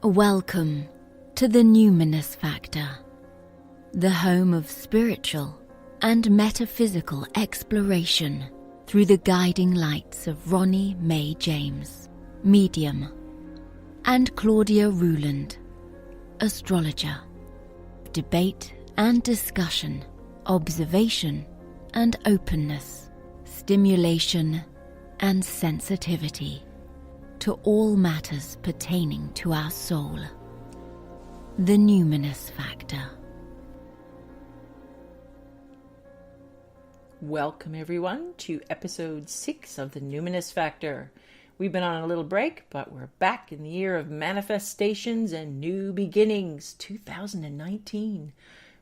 Welcome to the Numinous Factor, the home of spiritual and metaphysical exploration through the guiding lights of Ronnie Mae James, medium, and Claudia Ruland, astrologer. Debate and discussion, observation and openness, stimulation and sensitivity to all matters pertaining to our soul. The Numinous Factor. Welcome everyone to episode 6 of the Numinous Factor. We've been on a little break, but we're back in the year of manifestations and new beginnings, 2019,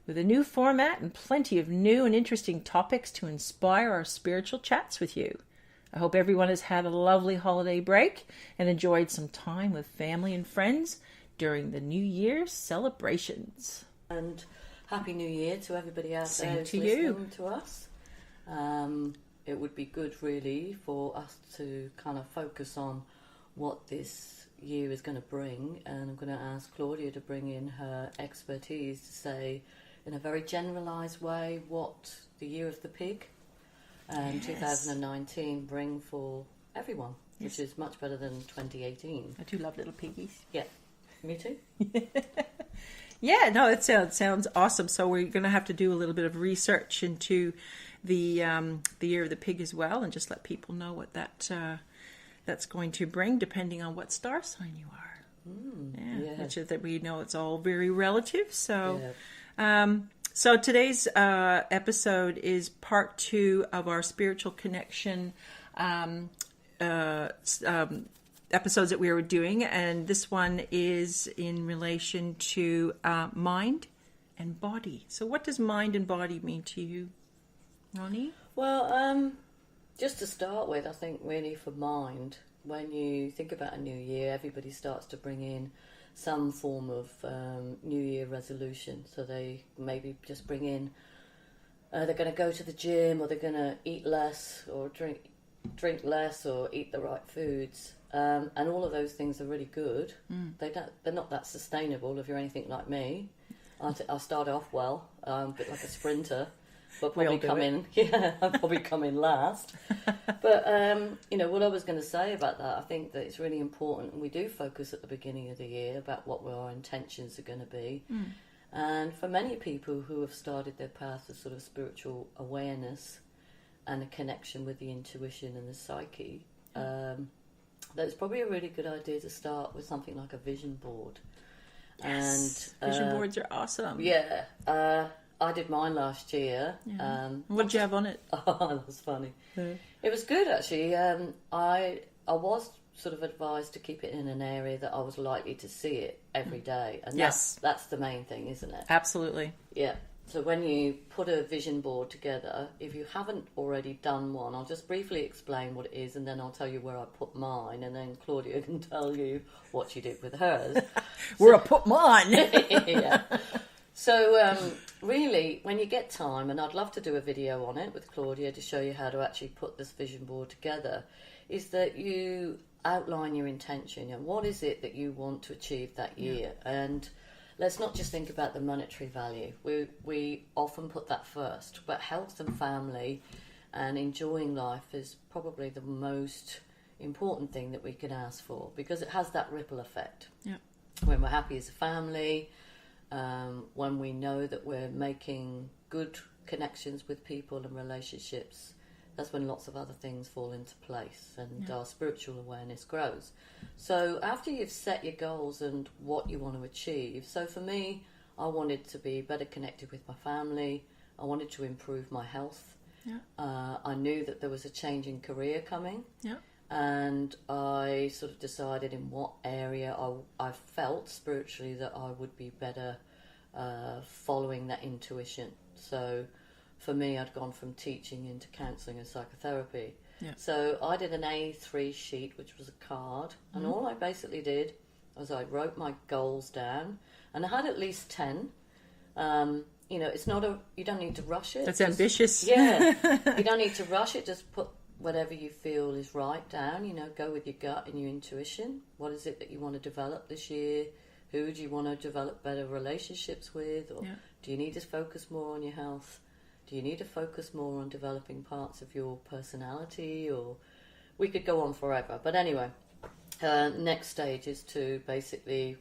with a new format and plenty of new and interesting topics to inspire our spiritual chats with you. I hope everyone has had a lovely holiday break and enjoyed some time with family and friends during the New Year's celebrations. And Happy New Year to everybody out there who's listening to us. It would be good really for us to kind of focus on what this year is going to bring, and I'm going to ask Claudia to bring in her expertise to say in a very generalised way what the year of the pig and 2019 bring for everyone, which is much better than 2018. I do love little piggies. Yeah, me too. Yeah, no, it sounds awesome. So we're going to have to do a little bit of research into the year of the pig as well, and just let people know what that's going to bring, depending on what star sign you are. Which is that we know it's all very relative. So, so today's episode is part 2 of our spiritual connection episodes that we were doing, and this one is in relation to mind and body. So what does mind and body mean to you, Ronnie? Well, just to start with, I think really for mind, when you think about a new year, everybody starts to bring in some form of New Year resolution. So they maybe just bring in, they're going to go to the gym, or they're going to eat less, or drink less, or eat the right foods. And all of those things are really good. They're not that sustainable if you're anything like me. I'll start off well, a bit like a sprinter, but probably I'll probably come in last. But what I was going to say about that, I think that it's really important, and we do focus at the beginning of the year about what our intentions are going to be. And for many people who have started their path of sort of spiritual awareness and a connection with the intuition and the psyche, that's probably a really good idea to start with something like a vision board. Yes, and vision boards are awesome. Yeah, I did mine last year. Yeah. What did you have on it? Oh, that was funny. Yeah. It was good actually. I was sort of advised to keep it in an area that I was likely to see it every day, and that's the main thing, isn't it? Absolutely. Yeah. So when you put a vision board together, if you haven't already done one, I'll just briefly explain what it is, and then I'll tell you where I put mine, and then Claudia can tell you what she did with hers. Where I put mine. Yeah. So really, when you get time, and I'd love to do a video on it with Claudia to show you how to actually put this vision board together, is that you outline your intention and what is it that you want to achieve that year. And let's not just think about the monetary value. We often put that first, but health and family and enjoying life is probably the most important thing that we can ask for, because it has that ripple effect. Yeah. When we're happy as a family, when we know that we're making good connections with people and relationships, that's when lots of other things fall into place, and our spiritual awareness grows. So after you've set your goals and what you want to achieve, so for me, I wanted to be better connected with my family. I wanted to improve my health. Yeah. I knew that there was a change in career coming. Yeah. And I sort of decided in what area I felt spiritually that I would be better following that intuition. So for me, I'd gone from teaching into counselling and psychotherapy. Yeah. So I did an A3 sheet, which was a card, and all I basically did was I wrote my goals down, and I had at least 10. It's not you don't need to rush it. That's ambitious. Yeah, you don't need to rush it. Just put whatever you feel is right down. Go with your gut and your intuition. What is it that you want to develop this year? Who do you want to develop better relationships with? Or Yeah. do you need to focus more on your health? Do you need to focus more on developing parts of your personality? Or we could go on forever. But anyway, next stage is to basically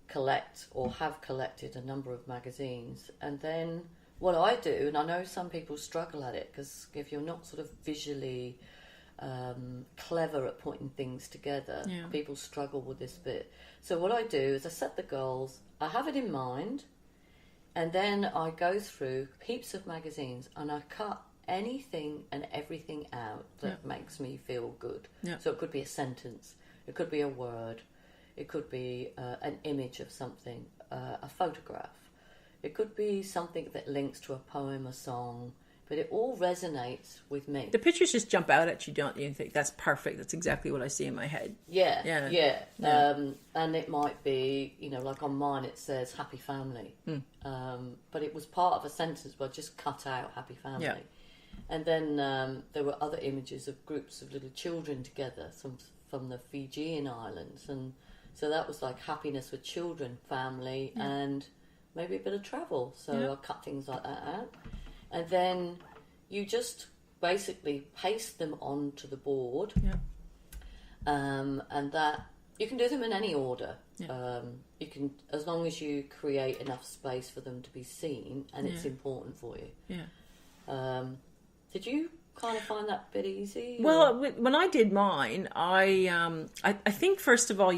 collect or have collected a number of magazines. And then what I do, and I know some people struggle at it, because if you're not sort of visually clever at putting things together, Yeah. people struggle with this bit. So what I do is I set the goals, I have it in mind, and then I go through heaps of magazines and I cut anything and everything out that makes me feel good. Yeah. So it could be a sentence, it could be a word, it could be an image of something, a photograph. It could be something that links to a poem, a song, but it all resonates with me. The pictures just jump out at you, don't you? And think, that's perfect. That's exactly what I see in my head. Yeah. And it might be, like on mine it says happy family. But it was part of a sentence where I just cut out happy family. Yeah. And then there were other images of groups of little children together, some from the Fijian islands. And so that was like happiness with children, family, and maybe a bit of travel. So I cut things like that out. And then you just basically paste them onto the board. Yeah. And that you can do them in any order. Yeah. You can, as long as you create enough space for them to be seen and it's important for you. Yeah. Did you kind of find that bit easy? Well, when I did mine, I think first of all,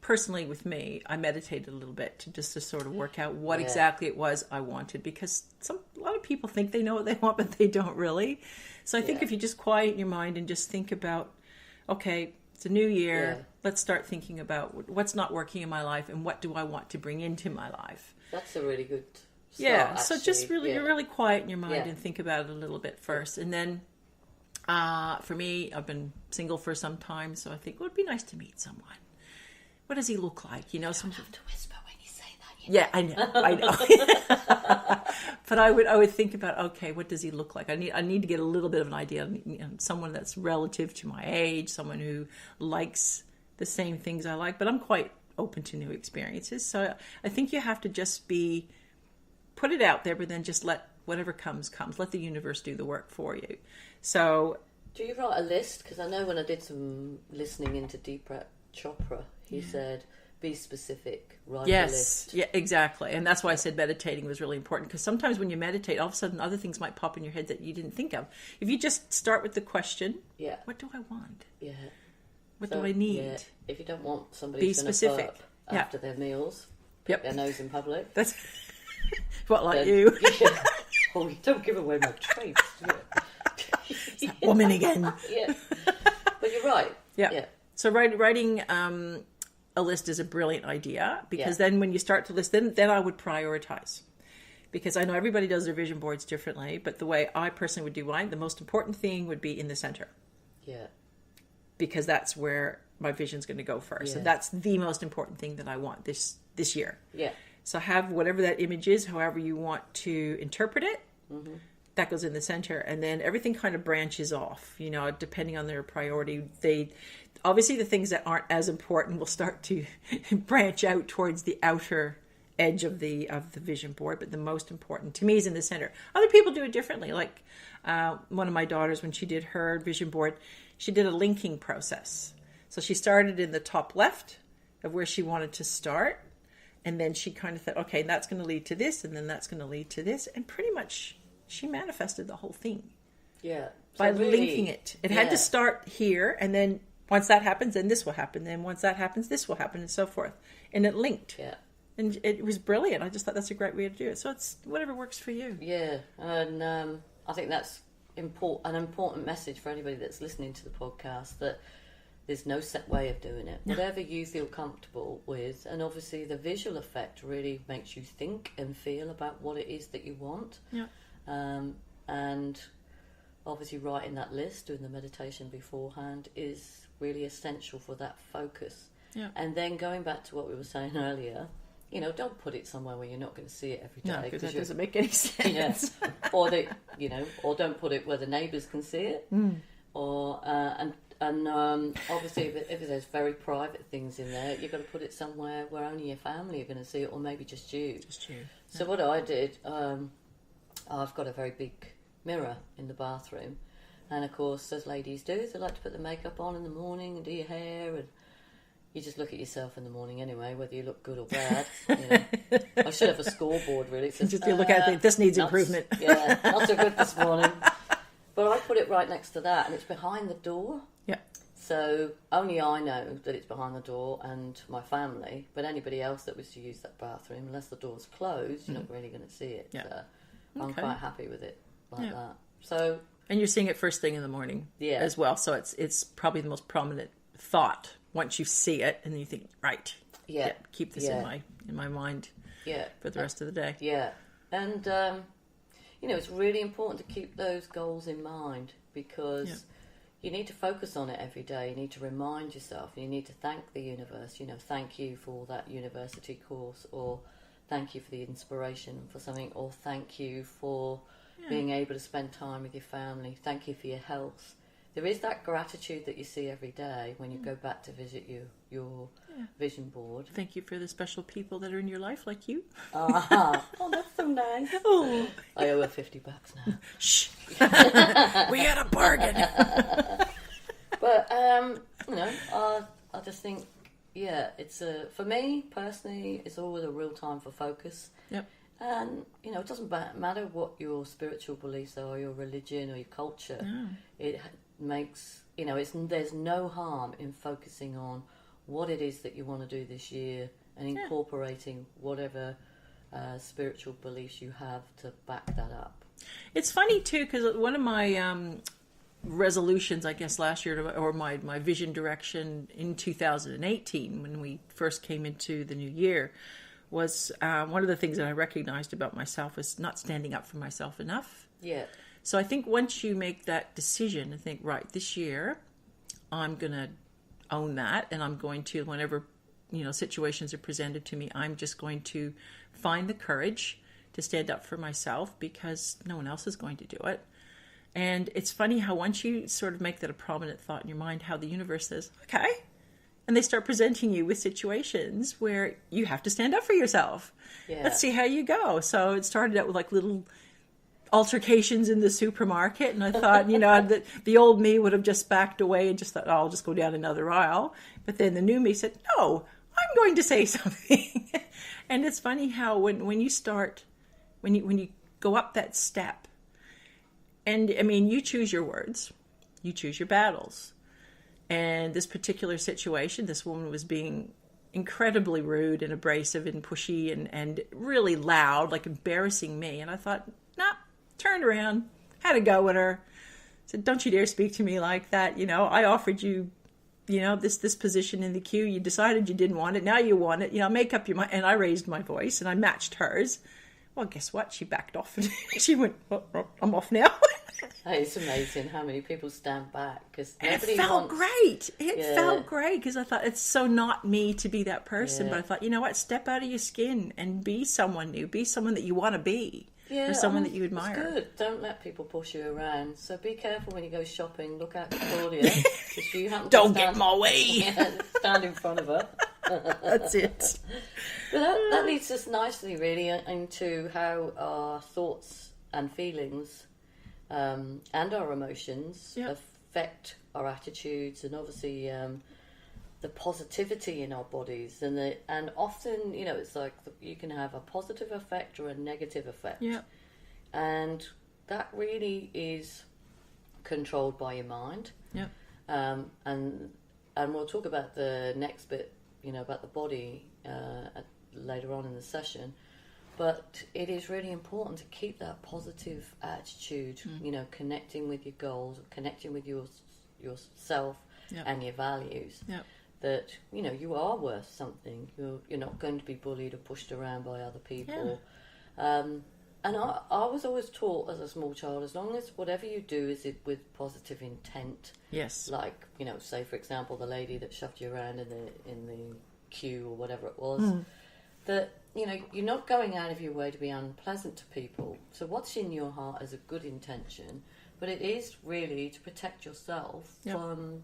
personally with me, I meditated a little bit to sort of work out what exactly it was I wanted, because a lot of people think they know what they want, but they don't really. So I think if you just quiet your mind and just think about, okay, it's a new year, let's start thinking about what's not working in my life and what do I want to bring into my life. That's a really good start, Yeah, actually. so just really quiet in your mind and think about it a little bit first. And then for me, I've been single for some time, so I think it would be nice to meet someone. What does he look like? You don't have to whisper when you say that. Yeah, I know. But I would think about, okay, what does he look like? I need to get a little bit of an idea. Someone that's relative to my age, someone who likes the same things I like. But I'm quite open to new experiences. So I think you have to just put it out there, but then just let whatever comes. Let the universe do the work for you. So, do you write a list? Because I know when I did some listening into Deepak Chopra, he said, be specific, write a list. Yeah, exactly. And that's why I said meditating was really important, because sometimes when you meditate, all of a sudden other things might pop in your head that you didn't think of. If you just start with the question, what do I want? Yeah. What do I need? Yeah. If you don't want somebody Be who's going to specific. burp after their meals, pick their nose in public. That's what, like then, you? Yeah. Oh, you don't give away my traits. That woman again. Yeah. But you're right. Yeah. So writing a list is a brilliant idea, because then when you start to list, then I would prioritize. Because I know everybody does their vision boards differently, but the way I personally would do mine, the most important thing would be in the center. Yeah. Because that's where my vision's going to go first. And that's the most important thing that I want this year. Yeah. So have whatever that image is, however you want to interpret it, that goes in the center. And then everything kind of branches off, depending on their priority. Obviously the things that aren't as important will start to branch out towards the outer edge of the vision board, but the most important to me is in the center. Other people do it differently. Like one of my daughters, when she did her vision board, she did a linking process. So she started in the top left of where she wanted to start, and then she kind of thought, okay, that's going to lead to this, and then that's going to lead to this, and pretty much she manifested the whole thing. Yeah. So by really, linking it. It had to start here, and then once that happens, then this will happen. Then once that happens, this will happen, and so forth. And it linked. Yeah. And it was brilliant. I just thought that's a great way to do it. So it's whatever works for you. Yeah. And I think that's an important message for anybody that's listening to the podcast, that there's no set way of doing it. Whatever you feel comfortable with. And obviously the visual effect really makes you think and feel about what it is that you want. Yeah. And obviously writing that list, doing the meditation beforehand is really essential for that focus. Yeah. And then going back to what we were saying earlier, don't put it somewhere where you're not going to see it every day. No, because that doesn't make any sense. Or or don't put it where the neighbours can see it. Or and And obviously, if there's very private things in there, you've got to put it somewhere where only your family are going to see it, or maybe just you. Just you. So what I did, I've got a very big mirror in the bathroom, and of course, as ladies do, they like to put the makeup on in the morning and do your hair, and you just look at yourself in the morning anyway, whether you look good or bad. You know. I should have a scoreboard, really. Says, Just you look at it, this needs improvement. Yeah, not so good this morning. But I put it right next to that, and it's behind the door. Yeah. So only I know that it's behind the door, and my family. But anybody else that was to use that bathroom, unless the door's closed, you're not really going to see it. Yeah. So I'm Okay. quite happy with it like that. So And you're seeing it first thing in the morning as well. So it's probably the most prominent thought once you see it, and then you think, right, keep this in my mind for the rest of the day. Yeah. And, it's really important to keep those goals in mind, because you need to focus on it every day. You need to remind yourself. You need to thank the universe. Thank you for that university course, or thank you for the inspiration for something, or thank you for being able to spend time with your family. Thank you for your health. There is that gratitude that you see every day when you go back to visit your vision board. Thank you for the special people that are in your life, like you. Oh, that's so nice. Oh. I owe her $50 now. Shh. We had a bargain. But I just think, it's for me personally, it's always a real time for focus. Yep. And it doesn't matter what your spiritual beliefs are, your religion or your culture. No. It makes there's no harm in focusing on what it is that you want to do this year, and incorporating whatever spiritual beliefs you have to back that up. It's funny too, because one of my resolutions, I guess, last year, or my vision direction in 2018, when we first came into the new year, was one of the things that I recognized about myself was not standing up for myself enough. Yeah. So I think once you make that decision and think, right, this year I'm going to own that, and I'm going to, whenever situations are presented to me, I'm just going to find the courage to stand up for myself, because no one else is going to do it. And it's funny how once you sort of make that a prominent thought in your mind, how the universe says, okay, and they start presenting you with situations where you have to stand up for yourself. Yeah. Let's see how you go. So it started out with like little altercations in the supermarket, and I thought, the old me would have just backed away and just thought, I'll just go down another aisle. But then the new me said, no, I'm going to say something. And it's funny how when you start, when you go up that step, and I mean, you choose your words, you choose your battles. And this particular situation, this woman was being incredibly rude and abrasive and pushy and really loud, like embarrassing me. And I thought, nah, turned around, had a go at her. Said, don't you dare speak to me like that. I offered you, this position in the queue. You decided you didn't want it. Now you want it. Make up your mind. And I raised my voice and I matched hers. Well, guess what? She backed off and she went, oh, I'm off now. It's amazing how many people stand back, because it felt great. It felt great, because I thought it's so not me to be that person. But I thought, you know what? Step out of your skin and be someone new. Be someone that you want to be. Or someone that you admire. It's good. Don't let people push you around. So be careful when you go shopping. Look out for Claudia. If you happen Don't get in my way. Stand in front of her. That's it. But that leads us nicely, really, into how our thoughts and feelings and our emotions affect our attitudes, and obviously the positivity in our bodies. And often, it's like you can have a positive effect or a negative effect. Yeah. And that really is controlled by your mind. Yeah. And we'll talk about the next bit, about the body later on in the session. But it is really important to keep that positive attitude, connecting with your goals, connecting with yourself and your values. Yep. That, you are worth something. You're not going to be bullied or pushed around by other people. Yeah. And I was always taught as a small child, as long as whatever you do is it with positive intent. Yes. Like, say for example, the lady that shoved you around in the queue or whatever it was, that, you're not going out of your way to be unpleasant to people. So what's in your heart is a good intention, but it is really to protect yourself from